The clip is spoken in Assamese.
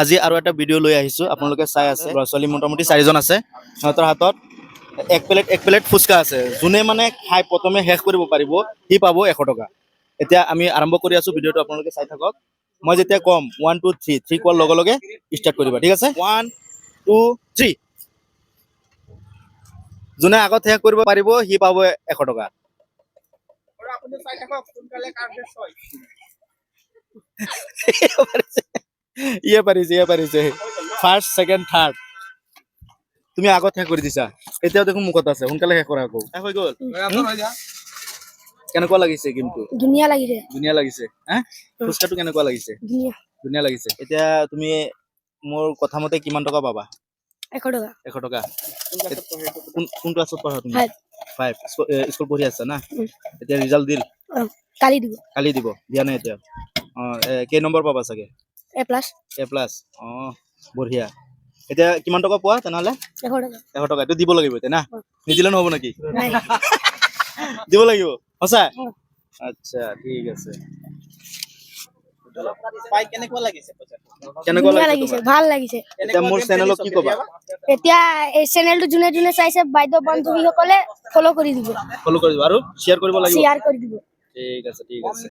আজি আৰু এটা ভিডিঅ' লৈ আহিছোঁ আপোনালোকে চাই আছে ল'ৰা ছোৱালী মোটামুটি 4জন আছে সিহঁতৰ হাতত এক প্লেট ফুচকা আছে যোনে মানে খাই প্ৰথমে শেষ কৰিব পাৰিব সি পাব 100 টকা এতিয়া আমি আৰম্ভ কৰি আছো ভিডিঅ'টো আপোনালোকে চাই থাকক মই যেতিয়া কম 1 2 3 3 কোৱাৰ লগে লগে ষ্টাৰ্ট কৰিবা ঠিক আছে 1 2 3 যোনে আগত শেষ কৰিব পাৰিব সি পাব 100 টকা আৰু আপুনি চাই থাকক সোনকালে কাম শেষ হয় ইয়ে পাৰিছে ফাৰ্ষ্ট সেকেন্ড থাৰ্ড তুমি আগত শেষ কৰি দিছা এতিয়াও দেখোন মুখত আছে সোনকালে শেষ কৰা আকৌ শেষ হৈ গ'ল কেনেকুৱা লাগিছে কিন্তু ধুনীয়া লাগিছে হা ফুচকাটো কেনেকুৱা লাগিছে ধুনীয়া লাগিছে এতিয়া তুমি মোৰ কথা মতে কিমান টকা পাবা 100 টকা কোন ক্লাছত পঢ়া তুমি 5 স্কুল পঢ়ি আছা না এতিয়া ৰিজাল্ট দিল কালি দিব দিয়া নাই এতিয়া কেই নম্বৰ পাবা চাগে এ প্লাস বঢ়িয়া এতিয়া কিমান টকা পোৱা তেনেহলে 100 টকা এইটো দিব লাগিব এতিয়া না নিদিলে নহব নেকি দিব লাগিব সঁচা আচ্ছা ঠিক আছে পাই কেনেকুৱা লাগিছে ভাল লাগিছে এতিয়া মোৰ চেনেলক কি কবা এতিয়া এই চেনেলটো যোনে চাইছে বাইদেউ বান্ধৱীসকলে ফলো কৰি দিব আৰু শ্বেয়াৰ কৰিব লাগিব শ্বেয়াৰ কৰি দিব ঠিক আছে